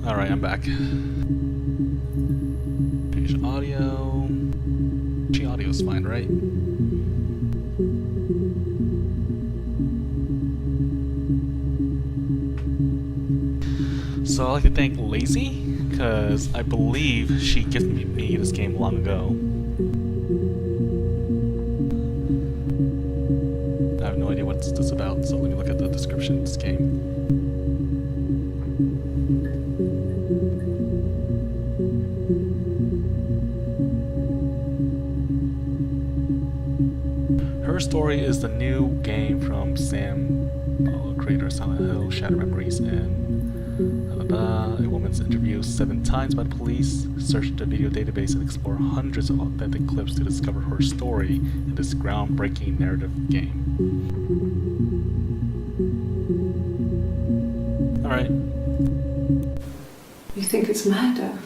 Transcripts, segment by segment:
Alright, I'm back. Page audio. G audio's fine, right? So I'd like to thank Lazy, because I believe she gifted me this game long ago. I have no idea what this is about, so let me look at the description of this game. Her Story is the new game from Sam, creator of Silent Hill, Shattered Memories, and a woman's interviewed 7 times by the police, searched the video database, and explored hundreds of authentic clips to discover her story in this groundbreaking narrative game. Alright. You think it's murder?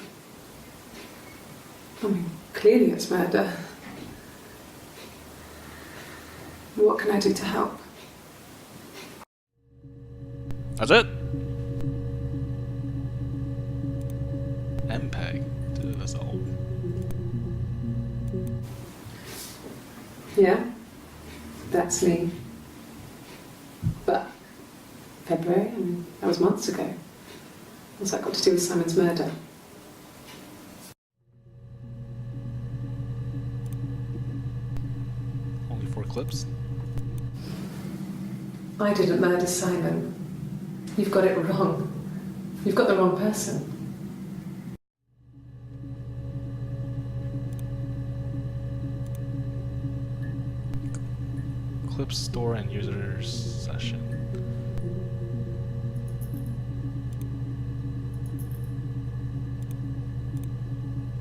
I mean, clearly it's murder. What can I do to help? That's it? MPEG. Dude, that's old. Yeah, that's me. But February, I mean, that was months ago. What's that got to do with Simon's murder? Only 4 clips? I didn't murder Simon. You've got it wrong. You've got the wrong person. Clip store and users session.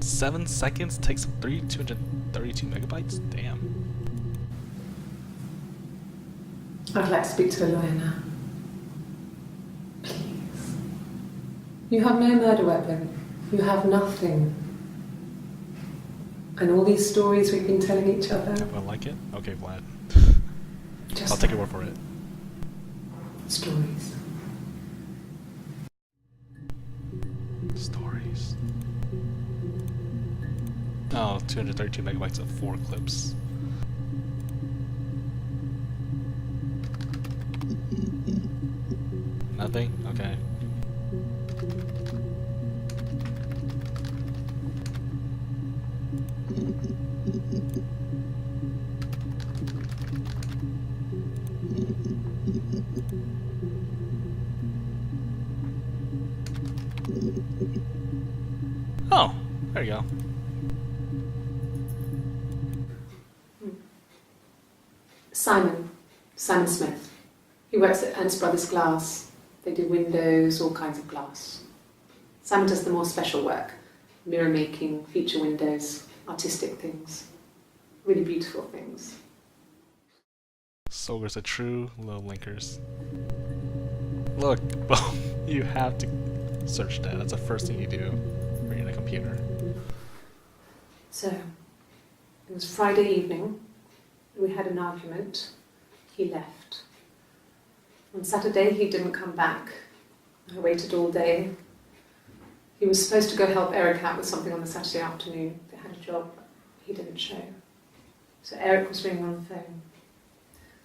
Seven seconds takes 232 megabytes? Damn. I'd like to speak to a lawyer now. Please. You have no murder weapon. You have nothing. And all these stories we've been telling each other. Everyone like it? Okay, Vlad. Just I'll take your word for it. stories. Stories. Oh, 232 megabytes of 4 clips. Nothing? Okay. Oh, there you go. Simon Smith. He works at Ernst Brothers Glass. They do windows, all kinds of glass. Simon does the more special work. Mirror making, feature windows, artistic things. Really beautiful things. Solar's a true little linkers. Look, well, you have to search that. That's the first thing you do when you're in a computer. So, it was Friday evening. We had an argument. He left. On Saturday, he didn't come back. I waited all day. He was supposed to go help Eric out with something on the Saturday afternoon. They had a job. He didn't show. So Eric was ringing on the phone.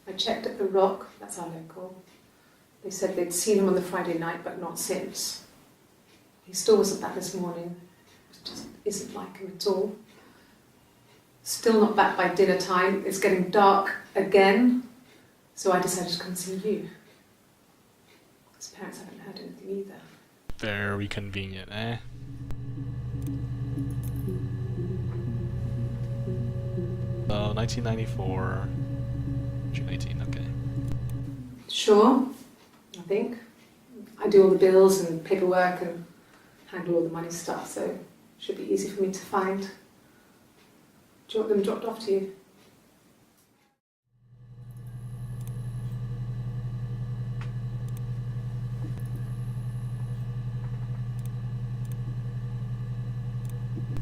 I checked at The Rock, that's our local. They said they'd seen him on the Friday night, but not since. He still wasn't back this morning. It just isn't like him at all. Still not back by dinner time. It's getting dark again. So I decided to come see you. His parents haven't heard anything either. Very convenient, eh? So, 1994, June 18, okay. Sure, I think. I do all the bills and paperwork and handle all the money stuff, so it should be easy for me to find. Do you want them dropped off to you?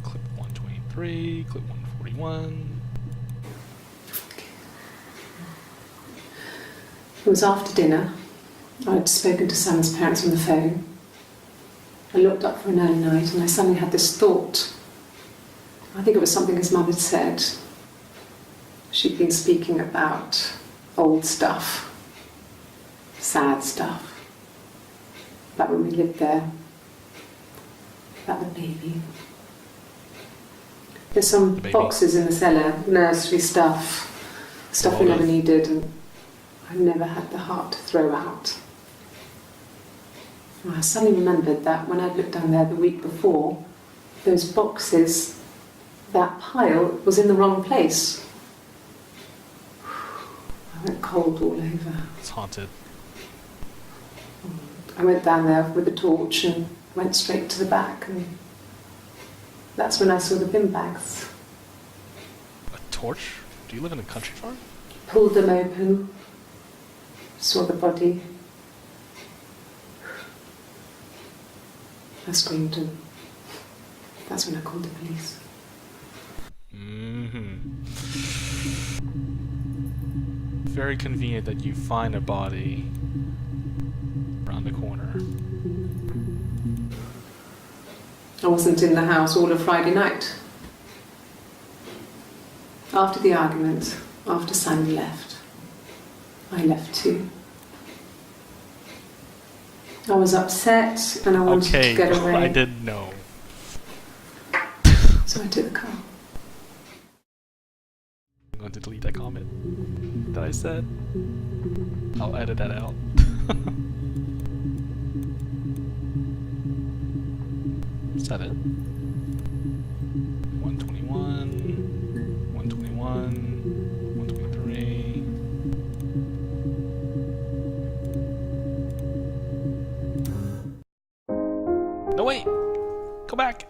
Clip 123, clip 141. It was after dinner. I'd spoken to Sam's parents on the phone. I looked up for an early night and I suddenly had this thought. I think it was something his mum had said. She'd been speaking about old stuff, sad stuff, about when we lived there, about the baby. There's some Baby. boxes in the cellar, nursery stuff we never needed, and I never had the heart to throw out. I suddenly remembered that when I'd looked down there the week before, those boxes, that pile was in the wrong place. I went cold all over. It's haunted. I went down there with a torch and went straight to the back, and that's when I saw the bin bags. A torch? Do you live in a country farm? Pulled them open, saw the body. I screamed, and that's when I called the police. Very convenient that you find a body around the corner. I wasn't in the house all of Friday night. After the argument, after Simon left, I left too. I was upset and I wanted to get away. I didn't know. So I took the car. I'm going to delete that comment that I said. I'll edit that out. Is that it? 121, 121, 123. No, wait! Go back!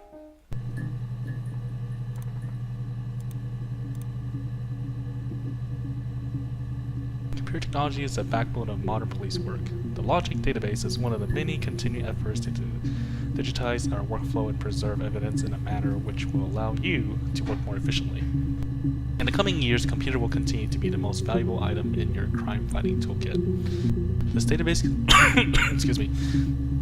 Computer technology is the backbone of modern police work. The Logic database is one of the many continuing efforts to digitize our workflow and preserve evidence in a manner which will allow you to work more efficiently. In the coming years, the computer will continue to be the most valuable item in your crime-fighting toolkit. This database, excuse me,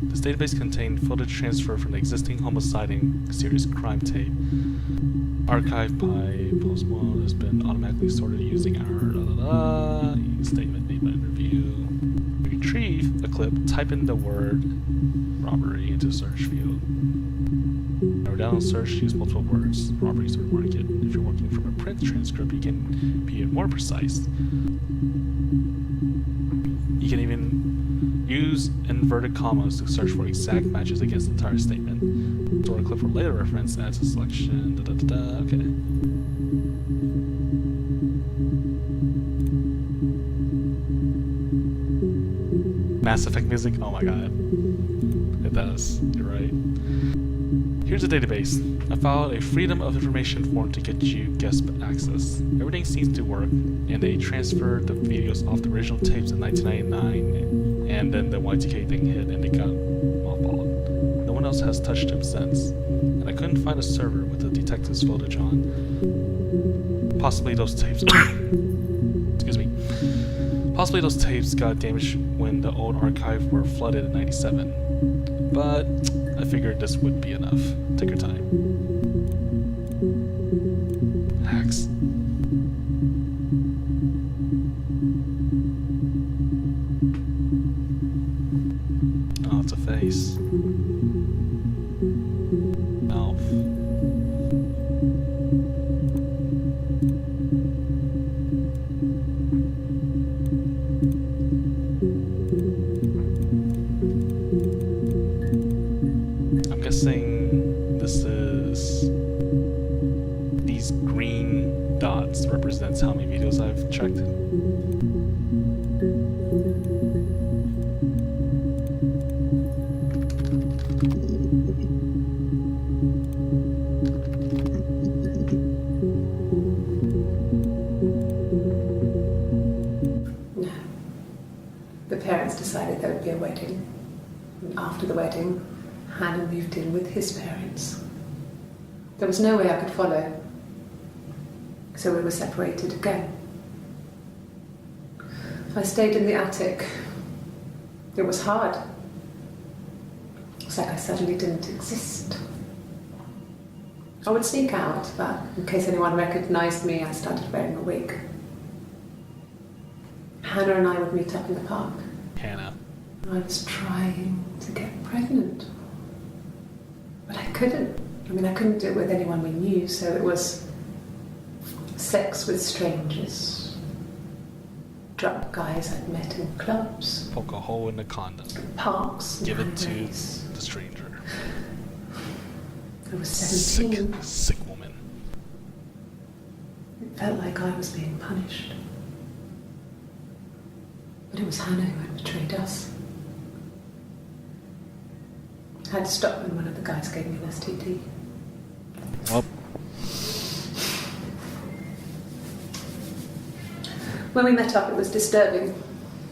this database contained footage transfer from the existing homiciding serious crime tape, archived by Postmon, has been automatically sorted using our statement made by interview. Retrieve a clip, type in the word robbery into the search field. Narrow down search, use multiple words. Robbery is market. If you're working from a print transcript, you can be even more precise. You can even use inverted commas to search for exact matches against the entire statement. Store a clip for later reference, add to selection, okay. Mass Effect music? Oh my god. It does. You're right. Here's the database. I filed a Freedom of Information form to get you guest access. Everything seems to work, and they transferred the videos off the original tapes in 1999, and then the Y2K thing hit and they got mothballed. No one else has touched them since, and I couldn't find a server with the detective's footage on. Possibly those tapes... excuse me. Possibly those tapes got damaged when the old archive were flooded in 97. But I figured this would be enough. Take your time. Hacks. Oh, it's a face. Mouth. This is these green dots represents how many videos I've checked. the parents decided there would be a wedding. And after the wedding, Hannah moved in with his parents. There was no way I could follow, so we were separated again. I stayed in the attic. It was hard. It's like I suddenly didn't exist. I would sneak out, but in case anyone recognised me, I started wearing a wig. Hannah and I would meet up in the park. Hannah. I was trying to get pregnant, but I couldn't. I couldn't do it with anyone we knew, so it was sex with strangers, drunk guys I'd met in clubs, Poke a hole in the condom. parks, Give it to highways. the stranger. I was 17. Sick woman. It felt like I was being punished. But it was Hannah who had betrayed us. I had to stop when one of the guys gave me an STD. Well, When we met up, it was disturbing.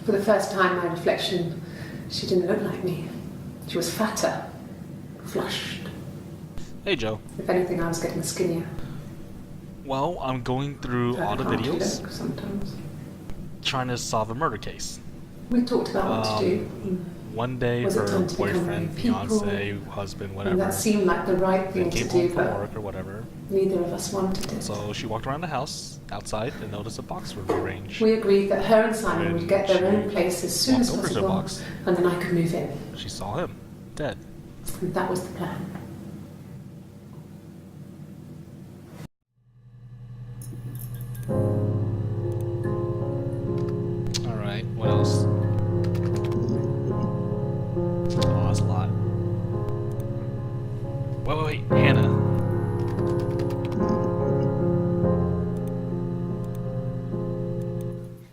For the first time, my reflection, she didn't look like me. She was fatter, flushed. hey Joe. If anything, I was getting skinnier. Well, I'm going through all the Hard to videos, look sometimes. trying to solve a murder case. We talked about what to do. One day Was it her time to become boyfriend, people? fiance, husband, And whatever, that seemed like the right thing came to home do, from but work or whatever. neither of us wanted it. So she walked around the house outside and noticed a box was arranged. We agreed that her and Simon When would get their she own place as soon as walked over to the possible, box. and then I could move in. She saw him, dead. And that was the plan. Alright, what else? Oh, that's a lot. Wait, Hannah.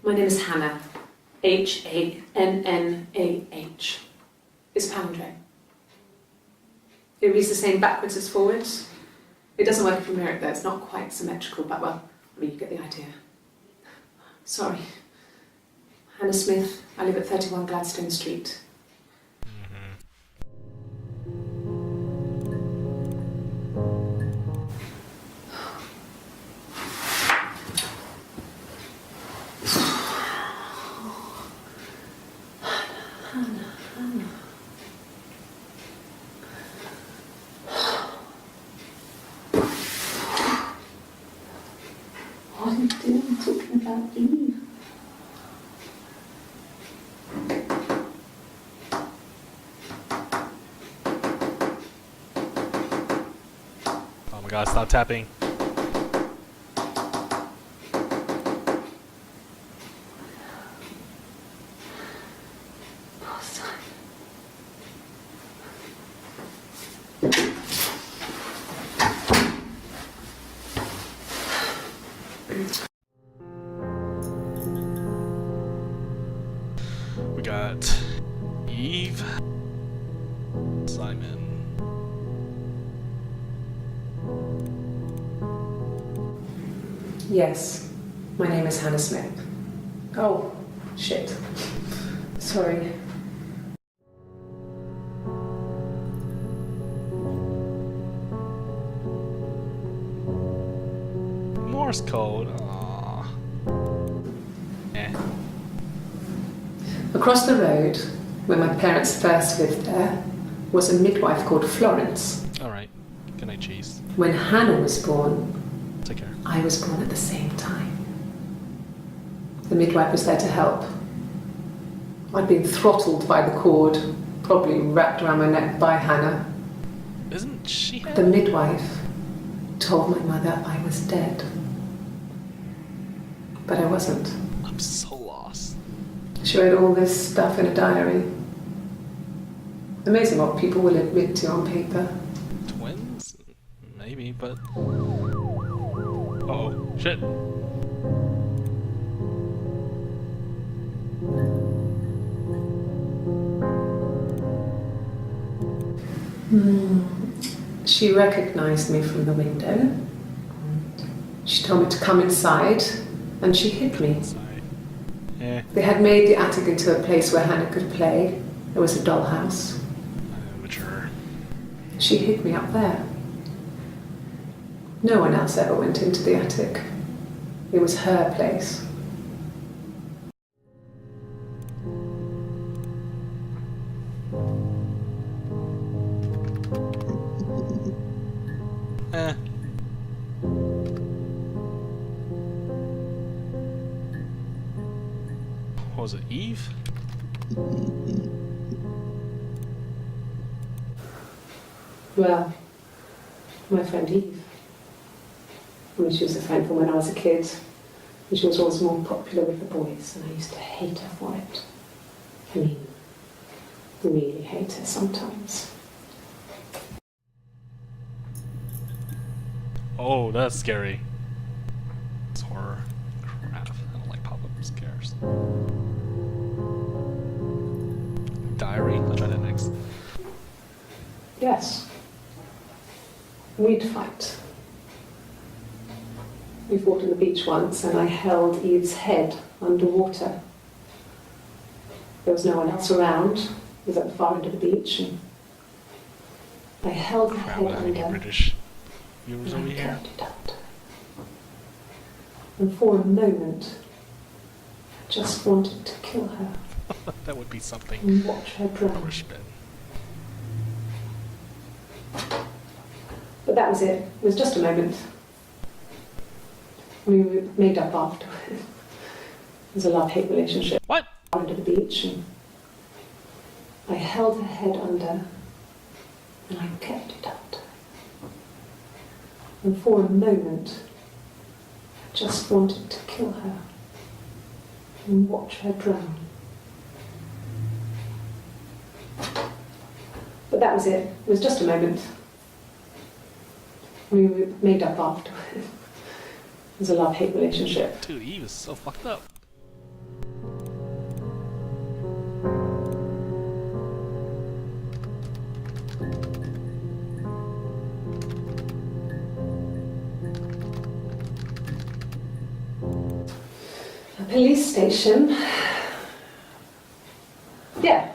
My name is Hannah. Hannah. It's palindrome. It reads the same backwards as forwards. It doesn't work if you mirror it though, it's not quite symmetrical, but well, you get the idea. Sorry. Hannah Smith, I live at 31 Gladstone Street. What are you doing talking about Eve? Oh my god, stop tapping. Poor Simon. We got Eve, Simon. Yes, my name is Hannah Smith. Oh, shit. Sorry. Morse code. Aww. Eh. Across the road, where my parents first lived there, was a midwife called Florence. Alright. Good night, cheese. When Hannah was born, Take care. I was born at the same time. The midwife was there to help. I'd been throttled by the cord, probably wrapped around my neck by Hannah. Isn't she? The midwife told my mother I was dead. But I wasn't. I'm so lost. She wrote all this stuff in a diary. Amazing what people will admit to on paper. Twins? Maybe, but. Oh, shit. She recognized me from the window. She told me to come inside, and she hid me. Sorry. Eh, They had made the attic into a place where Hannah could play. There was a dollhouse. mature. She hid me up there. No one else ever went into the attic. It was her place. Eh. What was it, Eve? Well, my friend Eve. I mean, she was a friend from when I was a kid. And she was always more popular with the boys, and I used to hate her for it. I mean, really hate her sometimes. Oh, that's scary. It's horror. Crap. I don't like pop-up scares. Diary? I'll try that next. Yes. We'd fight. We fought on the beach once, and I held Eve's head underwater. There was no one else around. It was at the far end of the beach, and I held her Crap, head I have any under, British viewers and over I here. kept it out. And for a moment, I just wanted to kill her That would be something. and watch her drown. Push bit. But that was it. It was just a moment. I mean, we made up afterwards. It was a love-hate relationship. What? Under the beach, and I held her head under, and I kept it out. And for a moment, I just wanted to kill her and watch her drown. But that was it. It was just a moment. I mean, we made up afterwards. It was a love-hate relationship. Dude, Eve is so fucked up. A police station. Yeah.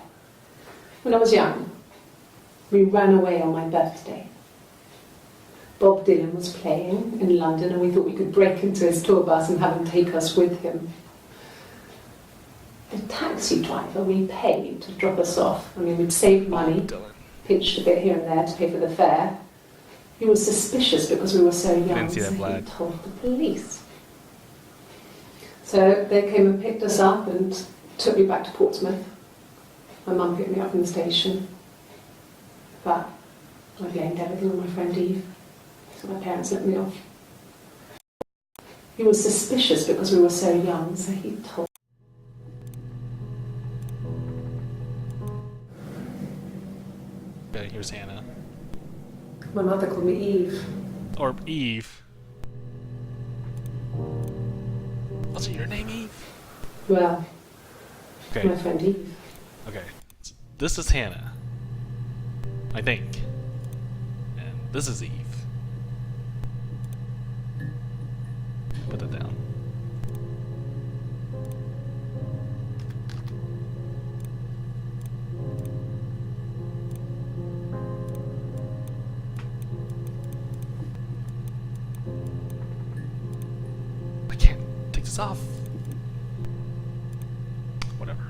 When I was young, we ran away on my birthday. Bob Dylan was playing in London, and we thought we could break into his tour bus and have him take us with him. The taxi driver we paid to drop us off. I mean, we'd saved money, Dylan. pinched a bit here and there to pay for the fare. He was suspicious because we were so young, Didn't see that so he flag. told the police. So they came and picked us up and took me back to Portsmouth. My mum picked me up from the station. But I blamed everything on my friend Eve. So my parents let me off. He was suspicious because we were so young, so he told. Okay, here's Hannah. My mother called me Eve. Or Eve. Wasn't your name Eve? Well, Okay, my friend Eve. okay. This is Hannah. I think. And this is Eve. Put that down. I can't take this off. Whatever.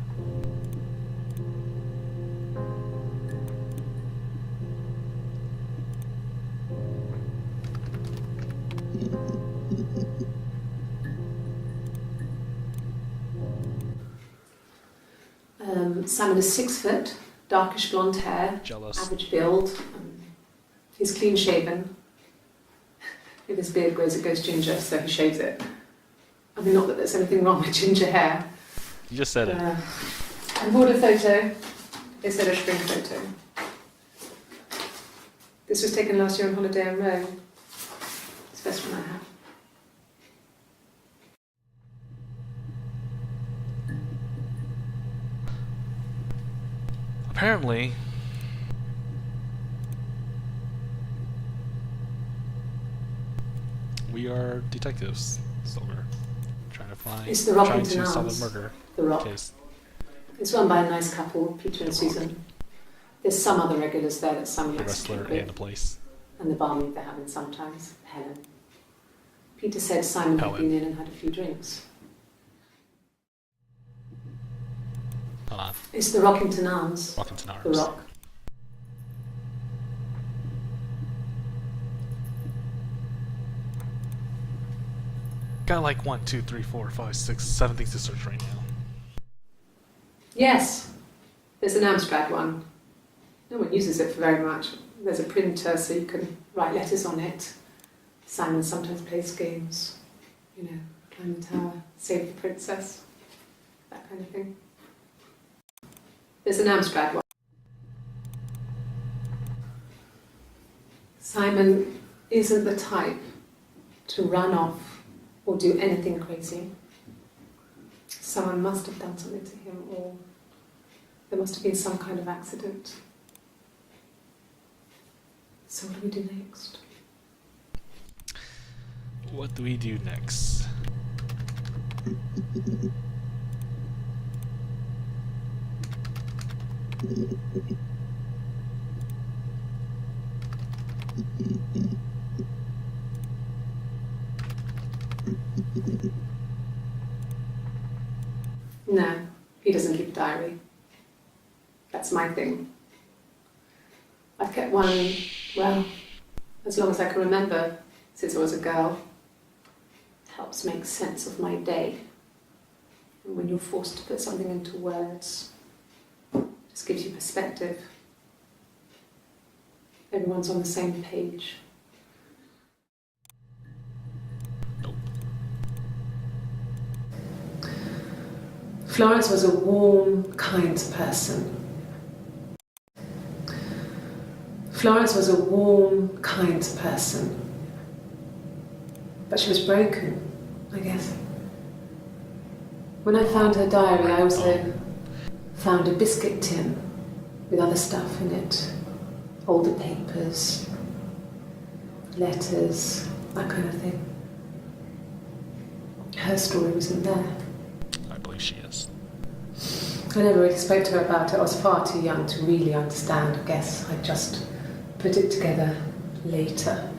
Simon is 6 foot, darkish blonde hair, Jealous. average build. He's clean shaven. If his beard grows, it goes ginger, so he shaves it. I mean, not that there's anything wrong with ginger hair. You just said it. I bought a photo instead of spring photo. This was taken last year on holiday in Rome. It's the best one I have. Apparently, we are detectives, Silver, trying to find, It's the trying Rockington to solve Arms. a murder. The Rock. Okay. It's run by a nice couple, Peter and Susan. There's some other regulars there that Simon The likes to wrestler keep and the place. and the barmaid they're having sometimes, Helen. Peter said Simon had Helen. been in and had a few drinks. Hold on. It's the Rockington Arms. Rockington Arms. The Rock. Got like 1, 2, 3, 4, 5, 6, 7 things to search right now. Yes, there's an Amstrad one. No one uses it for very much. There's a printer so you can write letters on it. Simon sometimes plays games, you know, climb the tower, save the princess, that kind of thing. There's an Amstrad one. Simon isn't the type to run off or do anything crazy. Someone must have done something to him, or there must have been some kind of accident. So what do we do next? What do we do next? No, he doesn't keep a diary. That's my thing. I've kept one, well, as long as I can remember, since I was a girl. Helps make sense of my day. And when you're forced to put something into words, it just gives you perspective. Everyone's on the same page. Nope. Florence was a warm, kind person. Florence was a warm, kind person. But she was broken, I guess. When I found her diary, I also found a biscuit tin with other stuff in it. Older papers, letters, that kind of thing. Her story wasn't there. I believe she is. I never really spoke to her about it. I was far too young to really understand, I guess. I just put it together later,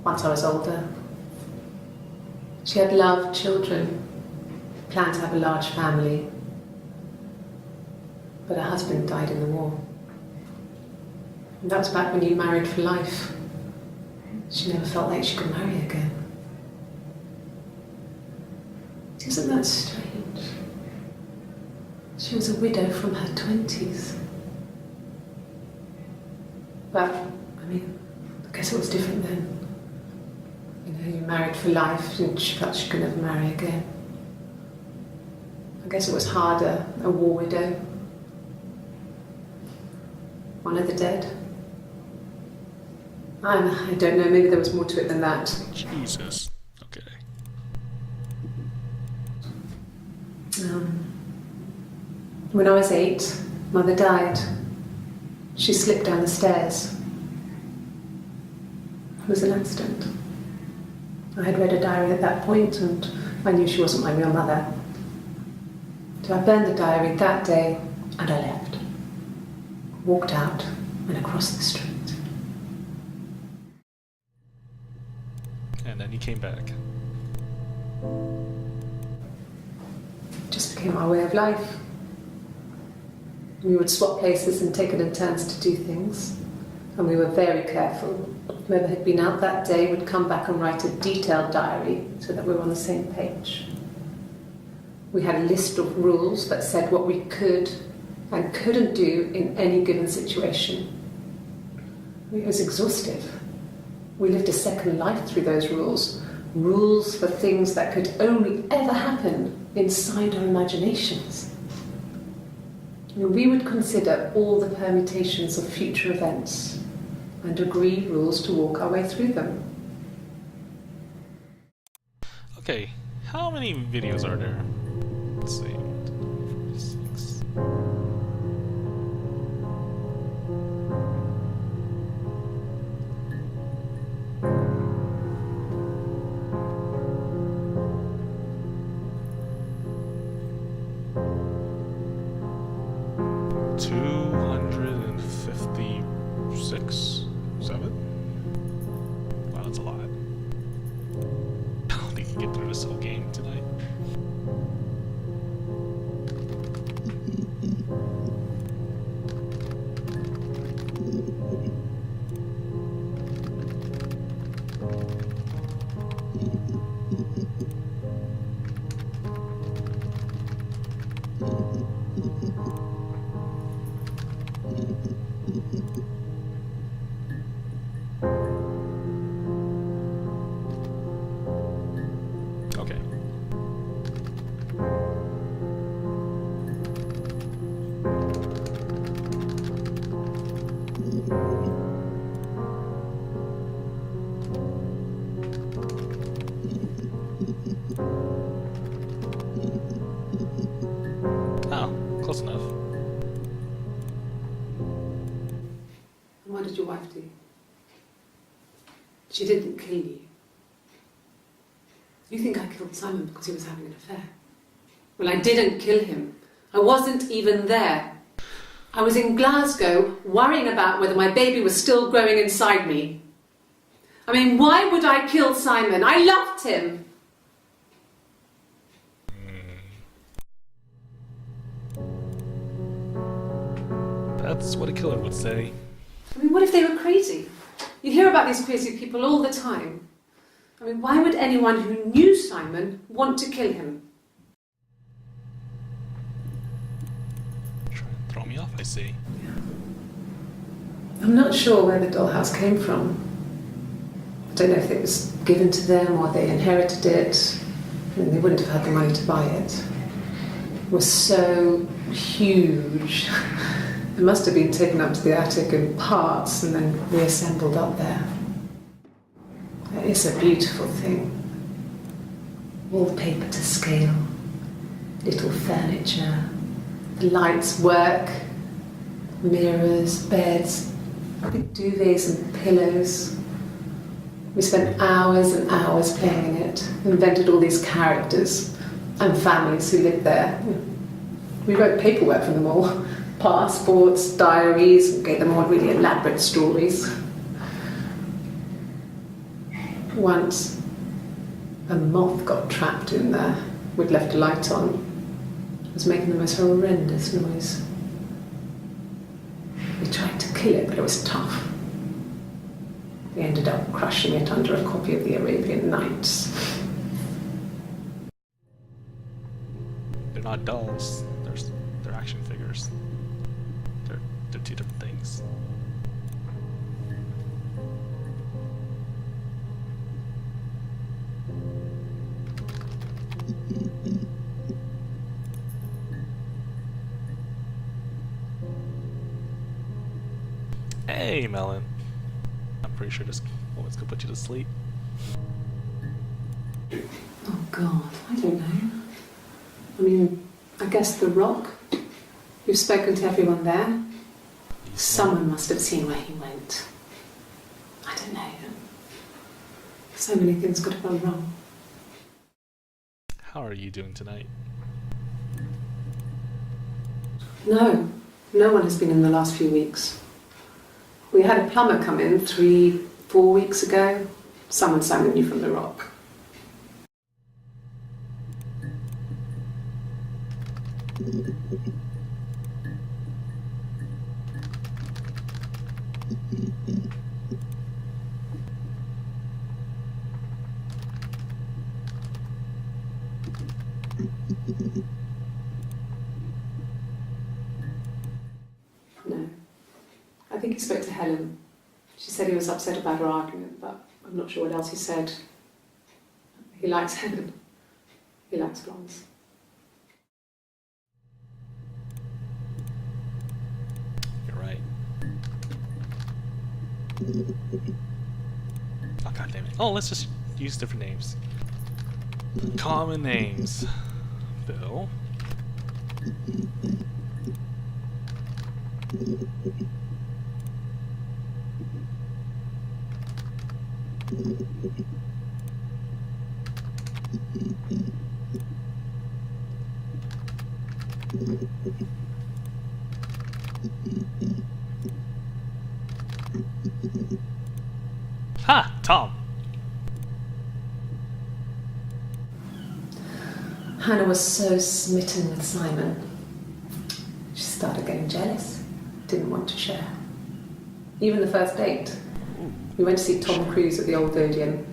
once I was older. She had loved children, planned to have a large family, but her husband died in the war. And that was back when you married for life. She never felt like she could marry again. Isn't that strange? She was a widow from her 20s. But, I mean, I guess it was different then. You know, you married for life and she felt she could never marry again. I guess it was harder, a war widow. One of the dead. I don't know, maybe there was more to it than that. Jesus. Okay. When I was 8, Mother died. She slipped down the stairs. It was an accident. I had read a diary at that point and I knew she wasn't my real mother. So I burned the diary that day and I left. Walked out and across the street. And then he came back. It just became our way of life. We would swap places and take it in turns to do things. And we were very careful. Whoever had been out that day would come back and write a detailed diary so that we were on the same page. We had a list of rules that said what we could and couldn't do in any given situation. It was exhaustive. We lived a second life through those rules. Rules for things that could only ever happen inside our imaginations. And we would consider all the permutations of future events and agree rules to walk our way through them. Okay, how many videos are there? Let's see. 46. 256? 7? Wow, that's a lot. I don't think you can get through this whole game tonight. Okay. Oh, close enough. And what did your wife do? She didn't kill you. You think I killed Simon because he was having an affair? Well, I didn't kill him. I wasn't even there. I was in Glasgow worrying about whether my baby was still growing inside me. I mean, why would I kill Simon? I loved him. That's what a killer would say. I mean, what if they were crazy? You hear about these crazy people all the time. I mean, why would anyone who knew Simon want to kill him? Trying to throw me off, I see. I'm not sure where the dollhouse came from. I don't know if it was given to them or they inherited it. I mean, they wouldn't have had the money to buy it. It was so huge. It must have been taken up to the attic in parts and then reassembled up there. It's a beautiful thing. Wallpaper to scale, little furniture, the lights work, mirrors, beds, big duvets and pillows. We spent hours and hours playing in it, invented all these characters and families who lived there. We wrote paperwork for them all, passports, diaries, and gave them all really elaborate stories. Once, a moth got trapped in there. We'd left a light on. It was making the most horrendous noise. We tried to kill it, but it was tough. We ended up crushing it under a copy of the Arabian Nights. They're not dolls. They're action figures. They're two different things. Hey, Melon. I'm pretty sure this woman's gonna put you to sleep. Oh God, I don't know. I mean, I guess the Rock. You've spoken to everyone there. Someone must have seen where he went. I don't know. So many things could have gone wrong. How are you doing tonight? No one has been in the last few weeks. We had a plumber come in 3-4 weeks ago. Someone Simon knew from the Rock. No. I think he spoke to Helen. She said he was upset about her argument, but I'm not sure what else he said. He likes Helen. He likes blondes. You're right. Oh, God damn it. Oh, let's just use different names. Common names. Bill. Ha! Tom! Hannah was so smitten with Simon. She started getting jealous, didn't want to share. Even the first date. We went to see Tom Cruise at the Old Odeon.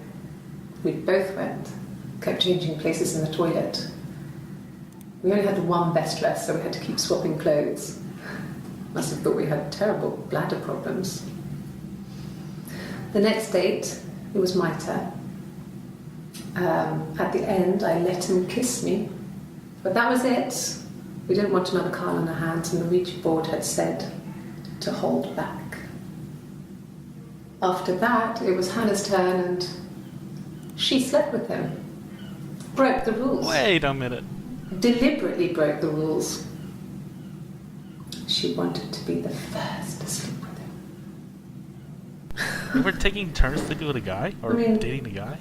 We both went, kept changing places in the toilet. We only had one best dress, so we had to keep swapping clothes. Must have thought we had terrible bladder problems. The next date, it was my turn. At the end, I let him kiss me. But that was it. We didn't want another card on our hands, and the Ouija board had said to hold back. After that, it was Hannah's turn, and she slept with him. Broke the rules. Wait a minute. Deliberately broke the rules. She wanted to be the first to sleep with him. We were taking turns sleeping with a guy? Or dating a guy?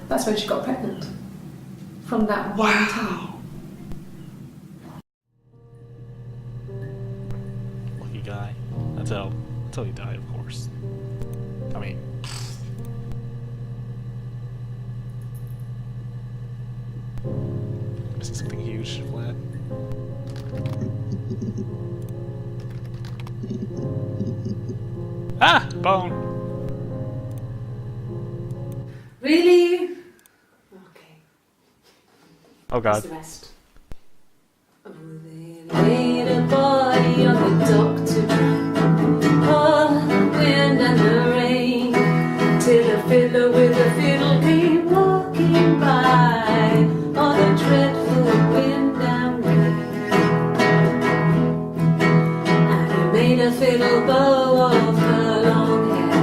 That's when she got pregnant. From that one time. Lucky guy. That's how he died, of course. I mean... Missing something huge, Vlad. Ah! Bone! Really? Okay. Oh What's god. the rest? Oh, they laid a body on the doctor dry. Oh, the wind and the rain. Till a fiddler with a fiddle came walking by. Oh, the dreadful wind and rain. And he made a fiddle bow of her long hair.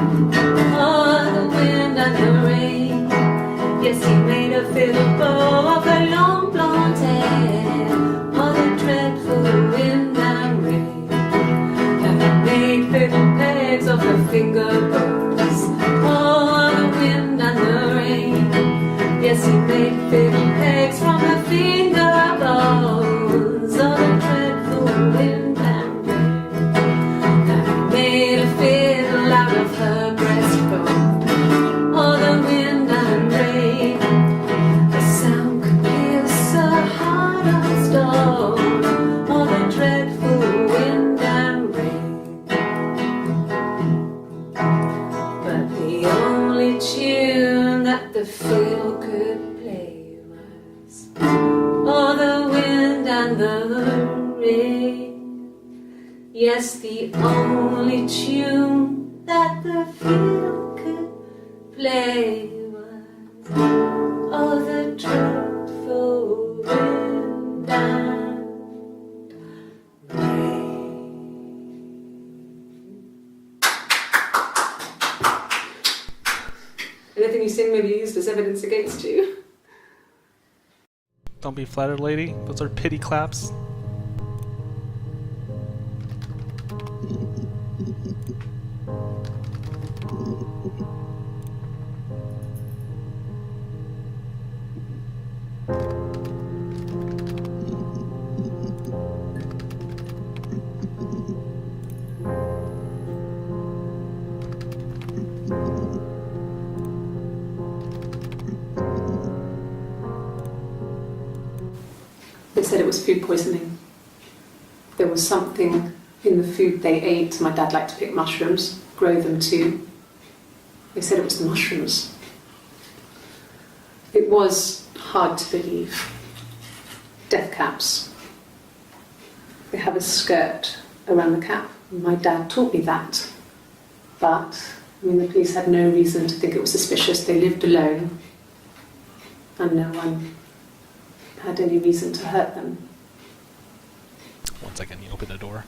Oh, the wind and the rain. Yes, he made a fiddle bow of her long blonde hair. Oh, the dreadful wind and rain. And he made fiddle pegs of her finger bows. Oh, the wind and the rain. Yes, he made fiddle pegs from her finger bows. Oh, the dreadful wind and rain. And he made a fiddle out of her breastbone. Oh, the wind and rain. The sound could pierce a heart of stone. Oh, the dreadful wind and rain. But the only tune that the fiddle could play was oh, the wind and the rain. Yes, the only tune that the fiddle could play was oh, the dreadful wind and rain. Anything you sing may be used as evidence against you. Don't be flattered, lady. Those are pity claps. They said it was food poisoning. There was something in the food they ate. My dad liked to pick mushrooms, grow them too. They said it was the mushrooms. It was hard to believe. Death caps. They have a skirt around the cap. My dad taught me that. But, the police had no reason to think it was suspicious. They lived alone. And no one had any reason to hurt them. 1 second, you open the door.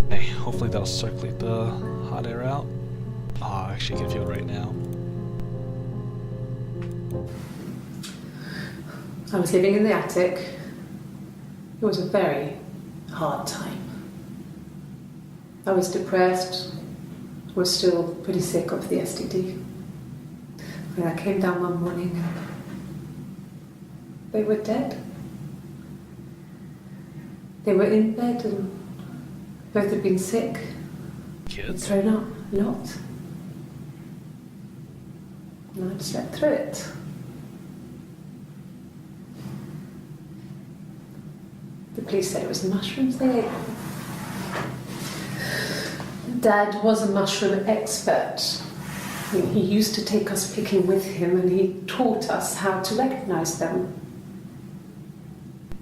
Hey, hopefully that'll circulate the hot air out. Oh, I actually can feel it right now. I was living in the attic. It was a very hard time. I was depressed, was still pretty sick of the STD. When I came down one morning, they were dead. They were in bed and both had been sick. Kids? Thrown up a lot. And I slept through it. The police said it was the mushrooms they ate. Dad was a mushroom expert. He used to take us picking with him and he taught us how to recognise them.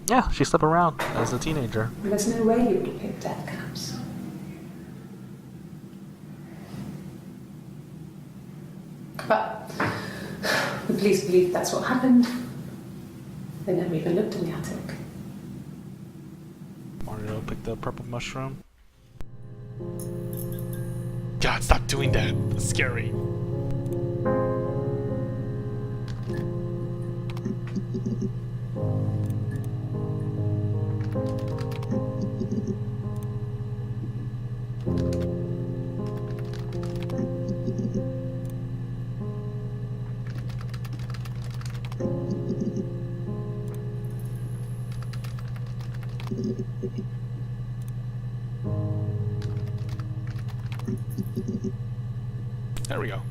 Yeah, she slept around as a teenager. And there's no way you would have picked dead caps. But the police believe that's what happened. They never even looked in the attic. Mario picked the purple mushroom. God, stop doing that. It's scary. There we go.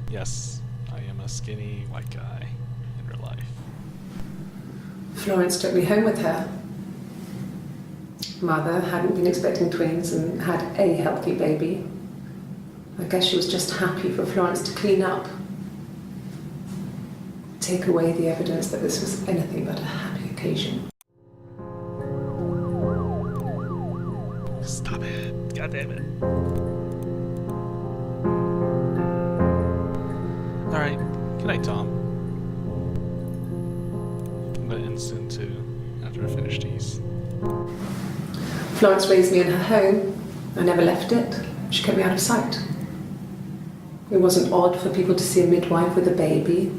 Yes, I am a skinny white guy in real life. Florence took me home with her. Mother hadn't been expecting twins and had a healthy baby. I guess she was just happy for Florence to clean up. Take away the evidence that this was anything but a happy occasion. Stop it. God damn it. Alright. Good night, Tom. I'm gonna end soon too, after I finish these. Florence raised me in her home. I never left it. She kept me out of sight. It wasn't odd for people to see a midwife with a baby,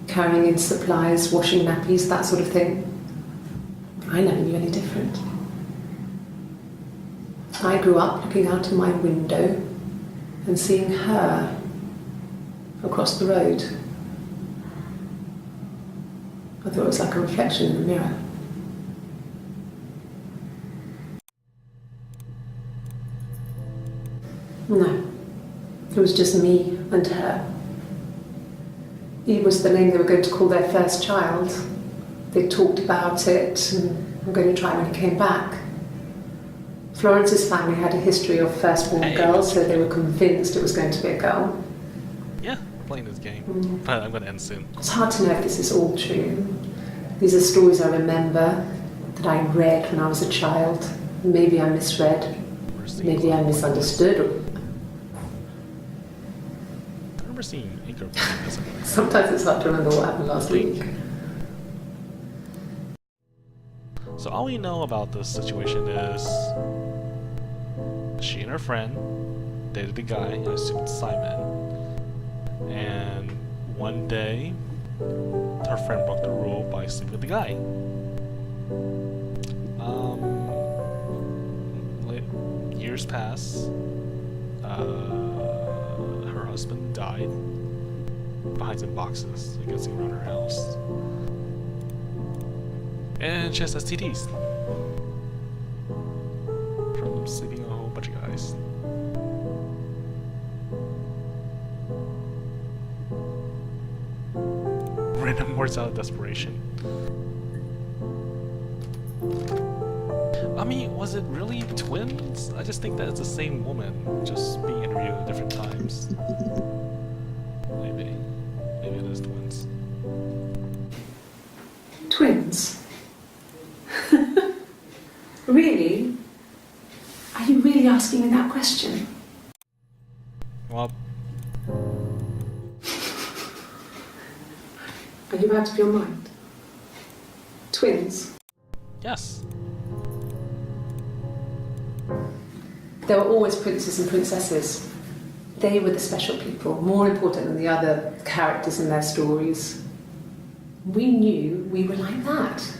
carrying in supplies, washing nappies, that sort of thing. I never knew any different. I grew up looking out of my window and seeing her across the road. I thought it was like a reflection in the mirror. No, it was just me and her. Eve was the name they were going to call their first child. They talked about it and were going to try when he came back. Florence's family had a history of firstborn girls, so they were convinced it was going to be a girl. Yeah, we're playing this game. But I'm gonna end soon. It's hard to know if this is all true. These are stories I remember, that I read when I was a child. Maybe I misread. Maybe I misunderstood. I remember seeing Anchor. Sometimes it's hard to remember what happened last week. So all we know about this situation is she and her friend dated a guy, I assume it's Simon, and one day her friend broke the rule by sleeping with the guy. Years pass. Her husband died behind some boxes, you can see around her house. And she has STDs from sleeping with a whole bunch of guys. Random words out of desperation. I mean, was it really twins? I just think that it's the same woman, just being interviewed at different times. Maybe it is twins. Twins? Really? Are you really asking me that question? Well, Are you out of your mind? Twins? yes. There were always princes and princesses. They were the special people, more important than the other characters in their stories. We knew we were like that.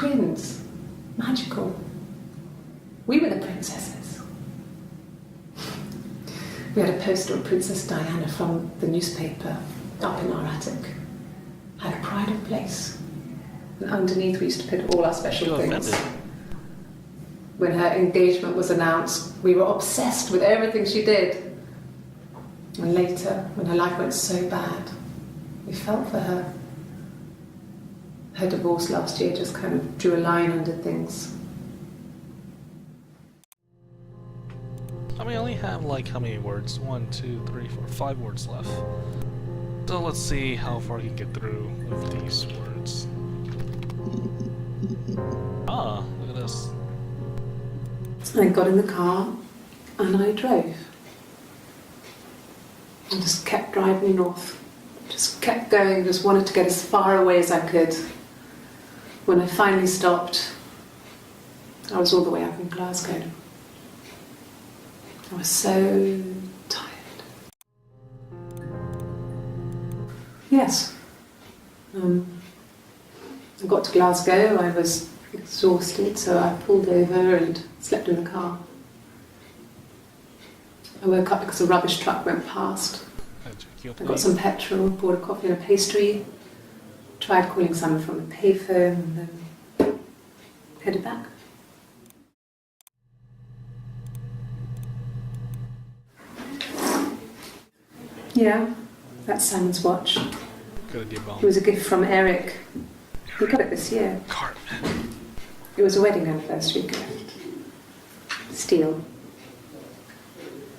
twins. Magical. We were the princesses. We had a poster of Princess Diana from the newspaper up in our attic. Had a pride of place. And underneath we used to put all our special things. Offended. When her engagement was announced, we were obsessed with everything she did. And later, when her life went so bad, we felt for her. Her divorce last year just kind of drew a line under things. I only have like how many words? 1, 2, 3, 4, 5 words left. So let's see how far you can get through with these words. Ah, look at this. I got in the car and I drove. I just kept driving north. Just kept going, just wanted to get as far away as I could. When I finally stopped, I was all the way up in Glasgow. I was so tired. Yes. I got to Glasgow, I was exhausted, so I pulled over and slept in the car. I woke up because a rubbish truck went past. I got some petrol, bought a coffee and a pastry, tried calling someone from the payphone, and then headed back. Yeah, that's Simon's watch. Good idea, Bob. It was a gift from Eric. He got it this year. Cartman. It was a wedding anniversary gift. Steel.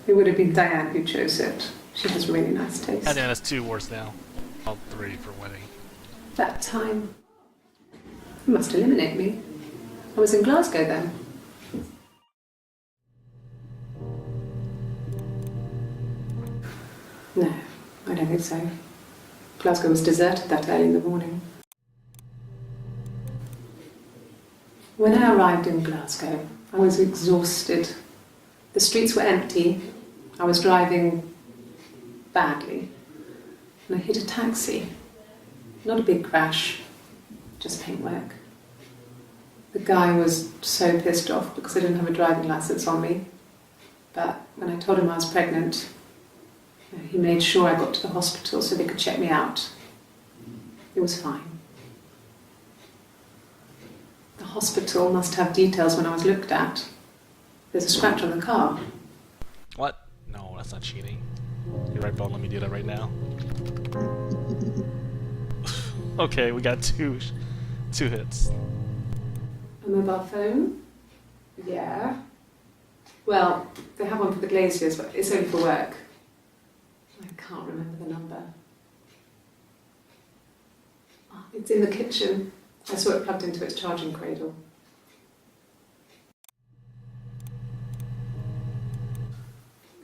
It would have been Diane who chose it. She has really nice taste. And yeah, that's 2 words now. All 3 for wedding. That time. You must eliminate me. I was in Glasgow then. No, I don't think so. Glasgow was deserted that early in the morning. When I arrived in Glasgow, I was exhausted. The streets were empty. I was driving badly. And I hit a taxi. Not a big crash, just paintwork. The guy was so pissed off because I didn't have a driving license on me. But when I told him I was pregnant, he made sure I got to the hospital so they could check me out. It was fine. The hospital must have details when I was looked at. There's a scratch on the car. What? No, that's not cheating. You're right, Bob. Let me do that right now. Okay, we got two hits. A mobile phone? Yeah. Well, they have one for the Glaziers, but it's only for work. I can't remember the number. Oh, it's in the kitchen. I saw it plugged into its charging cradle.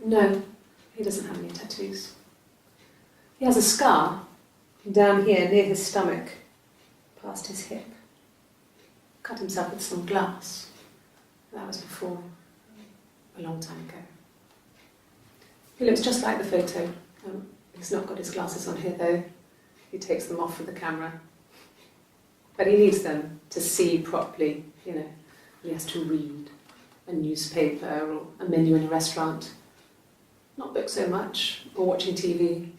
No, he doesn't have any tattoos. He has a scar down here near his stomach, past his hip. Cut himself with some glass. That was before, a long time ago. He looks just like the photo. He's not got his glasses on here though. He takes them off with the camera. But he needs them to see properly, you know. He has to read a newspaper or a menu in a restaurant. Not books so much, or watching TV.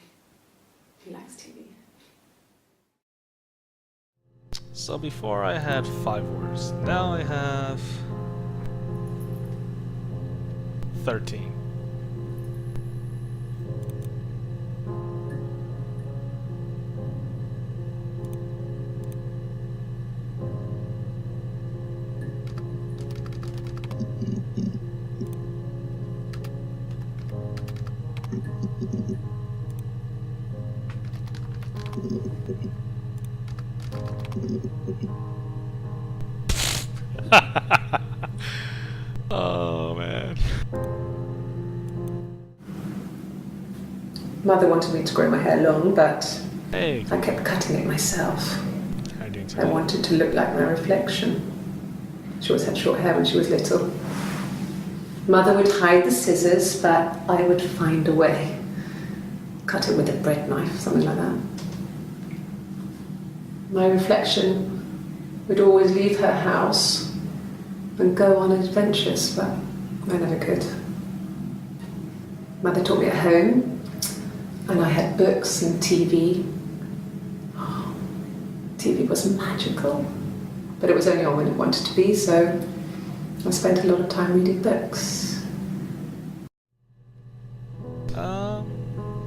He likes TV. So before I had 5 words, now I have 13. Oh man. Mother wanted me to grow my hair long, but Hey, I kept cutting it myself. how are you doing I today? wanted to look like my reflection. She always had short hair when she was little. Mother would hide the scissors, but I would find a way. Cut it with a bread knife, something like that. My reflection We'd always leave her house and go on adventures, but I never could. Mother taught me at home, and I had books and TV. Oh, TV was magical, but it was only on when it wanted to be, so I spent a lot of time reading books.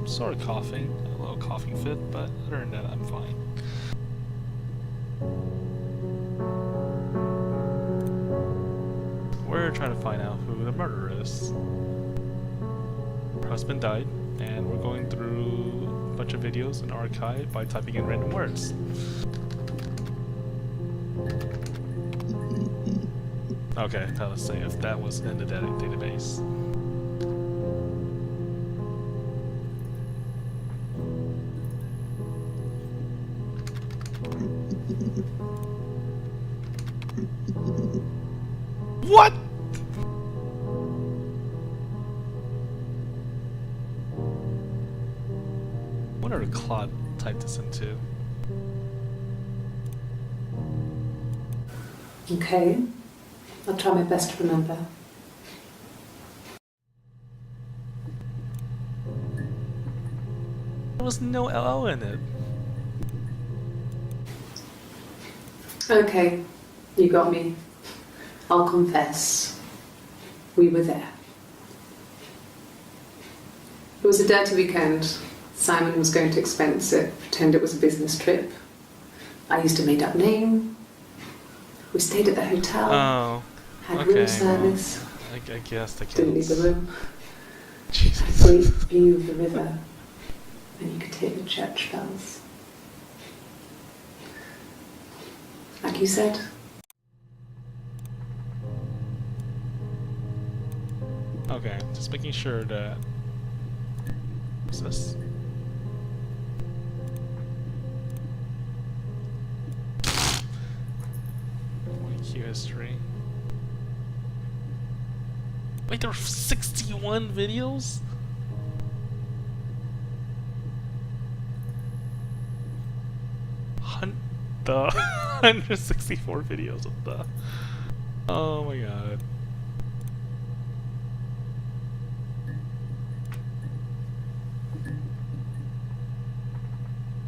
Sort of coughing, a little coughing fit, but other than that, I'm fine. We're trying to find out who the murderer is. Her husband died, and we're going through a bunch of videos in the archive by typing in random words. Okay, now let's say if that was in the database. What? What did Claude type this into? Okay, I'll try my best to remember. There was no LO in it. Okay, you got me. I'll confess. We were there. It was a dirty weekend. Simon was going to expense it, pretend it was a business trip. I used a made-up name. We stayed at the hotel. Oh, had okay, room service. well, I guess that Didn't leave the counts. room. Jesus. Had a great view of the river, and you could hear the church bells. Like you said, Okay, just making sure that... What's this? YQ history. Wait, there were 61 videos? The 164 videos of the... Oh my god.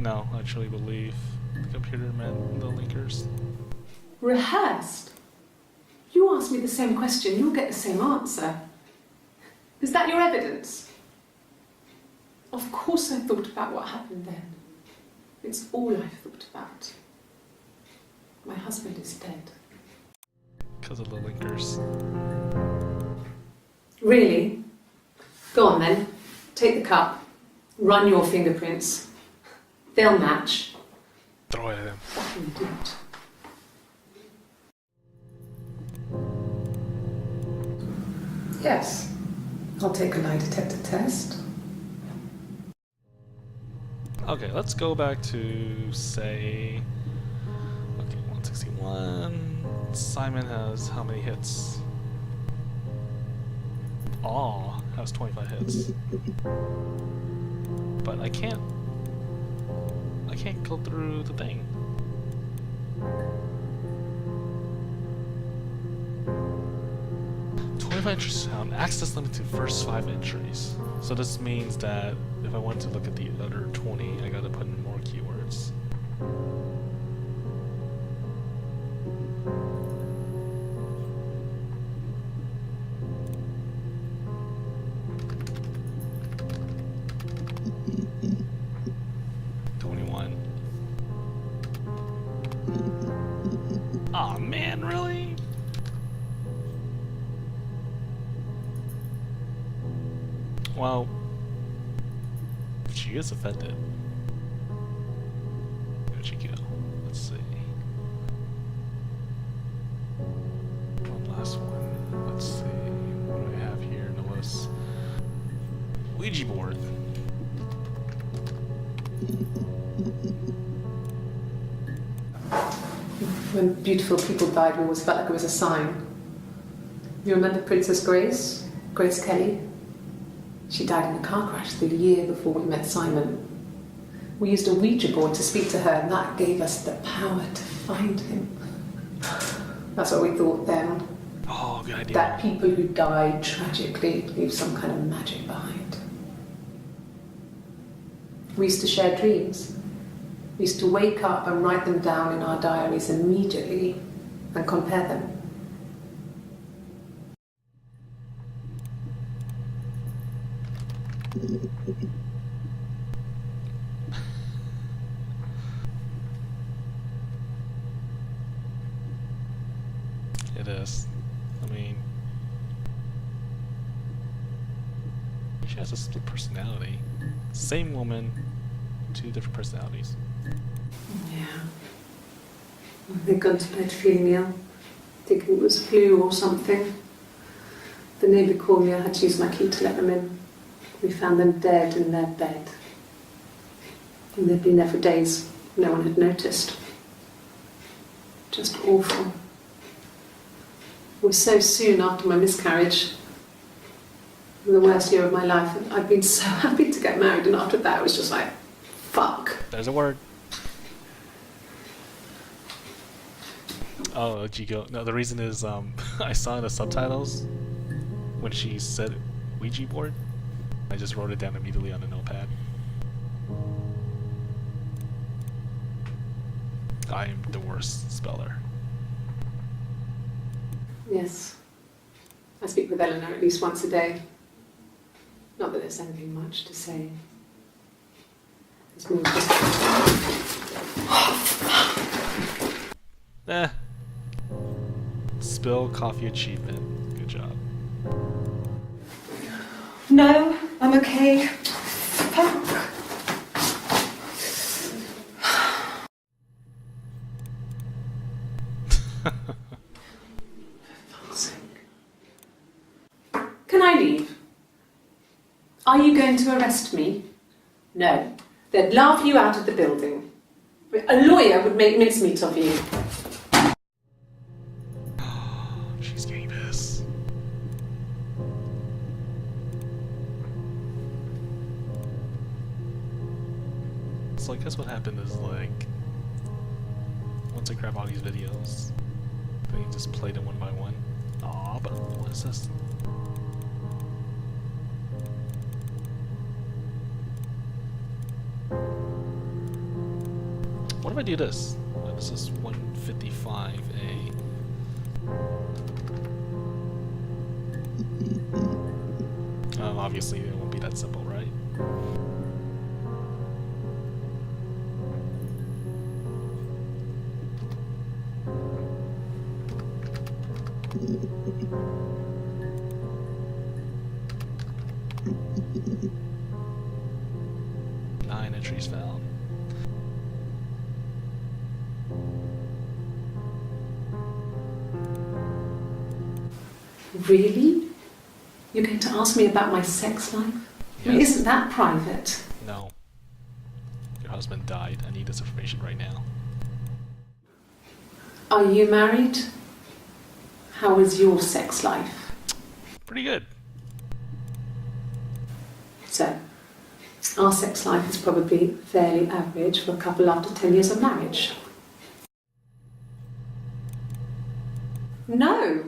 No, I actually believe the computer meant the linkers. rehearsed. You ask me the same question, you'll get the same answer. Is that your evidence? Of course I thought about what happened then. It's all I've thought about. My husband is dead. Because of the linkers. Really? Go on then. Take the cup. Run your fingerprints. They'll match. Throw it at him. Fucking idiot. Yes. I'll take a lie detector test. Okay, let's go back to, say... Okay, 161... Simon has how many hits? Aw, has 25 hits. But I can't go through the thing. Entries found. Access limited to first 5 entries. So this means that if I want to look at the other 20, I gotta put in more keywords. Aw, man, really? Well, she is offended. Where'd she go? Let's see. One last one. Let's see. What do I have here in the list? Ouija board. When beautiful people died, we always felt like it was a sign. You remember Princess Grace? Grace Kelly? She died in a car crash the year before we met Simon. We used a Ouija board to speak to her, and that gave us the power to find him. That's what we thought then. Oh, good idea. That people who died tragically leave some kind of magic behind. We used to share dreams. We used to wake up and write them down in our diaries immediately and compare them. It is. I mean, she has a split personality. Same woman, two different personalities. Yeah. They'd gone to bed feeling ill, thinking it was flu or something. The neighbour called me, I had to use my key to let them in. We found them dead in their bed. And they'd been there for days. No one had noticed. Just awful. It was so soon after my miscarriage. The worst year of my life. And I'd been so happy to get married, and after that it was just like, fuck. There's a word. Oh, Jigo. No, the reason is I saw in the subtitles when she said Ouija board. I just wrote it down immediately on a notepad. I am the worst speller. Yes. I speak with Eleanor at least once a day. Not that there's anything much to say. It's more just... Spill coffee achievement. Good job. No, I'm okay. Fuck. Can I leave? Are you going to arrest me? No. They'd laugh you out of the building. A lawyer would make mincemeat of you. She's getting this. So I guess what happened is, like, once I grab all these videos, then you just play them one by one. Aw, but what is this? What if I do this? This is 155A. Obviously it won't be that simple, right? Nine entries found. Really? You're going to ask me about my sex life? I mean, Yes. isn't that private? No. Your husband died. I need this information right now. Are you married? How is your sex life? Pretty good. So, our sex life is probably fairly average for a couple after 10 years of marriage. No!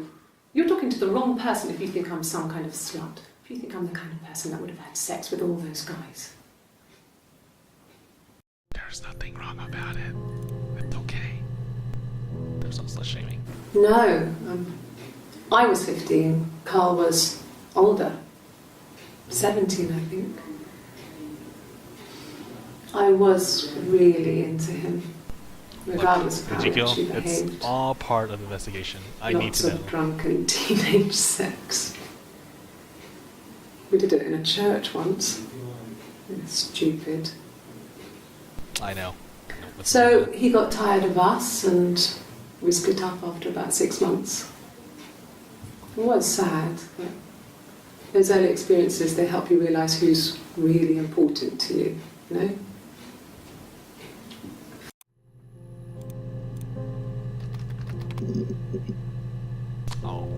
You're talking to the wrong person if you think I'm some kind of slut. If you think I'm the kind of person that would have had sex with all those guys. There's nothing wrong about it. It's okay. There's no slut shaming. No. I was 15. Carl was older. 17, I think. I was really into him. Regardless of how Ezekiel, she it's behaved. all part of the investigation. I need Lots to know. of drunken teenage sex. We did it in a church once. It's stupid. I know. No, let's So leave it. he got tired of us and we split up after about 6 months. It was sad, but those early experiences, they help you realise who's really important to you, you know? Oh.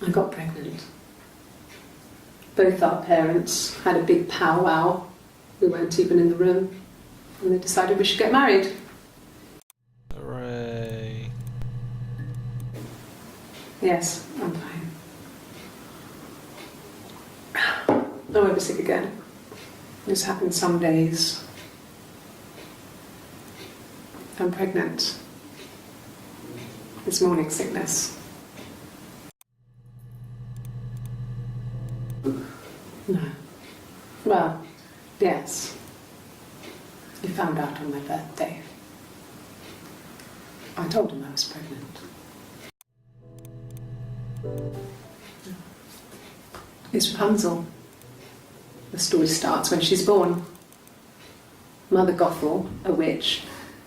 I got pregnant. Both our parents had a big powwow. We weren't even in the room. And they decided we should get married. Hooray. Yes, I'm fine. I won't be sick again. This happens some days. I'm pregnant. It's morning sickness. No. Well, yes. He found out on my birthday. I told him I was pregnant. It's Rapunzel. The story starts when she's born. Mother Gothel, a witch,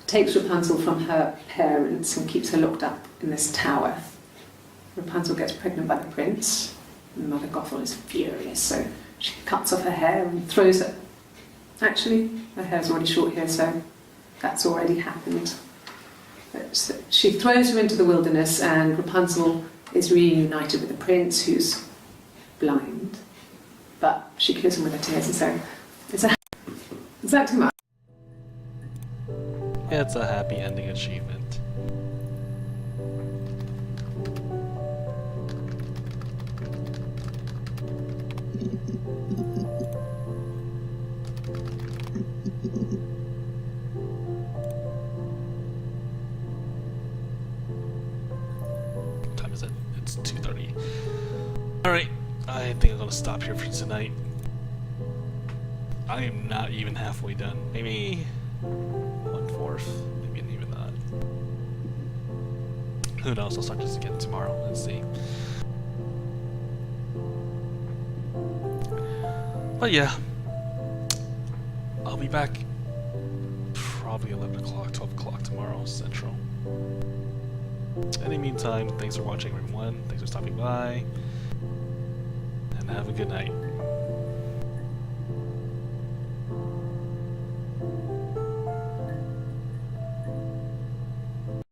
takes Rapunzel from her parents and keeps her locked up in this tower. Rapunzel gets pregnant by the prince. And Mother Gothel is furious, so she cuts off her hair and throws it. Actually, her hair's already short here, so that's already happened. But she throws her into the wilderness, and Rapunzel is reunited with the prince, who's blind. But she kills him with her tears, and so is that too much? It's a happy ending achievement. What time is it? It's 2:30. Alright, I think I'm gonna stop here for tonight. I am not even halfway done. Maybe 1/4, maybe even that. Who knows? I'll start this again tomorrow and see. But yeah, I'll be back probably 11 o'clock, 12 o'clock tomorrow, Central. In the meantime, thanks for watching everyone, thanks for stopping by, and have a good night.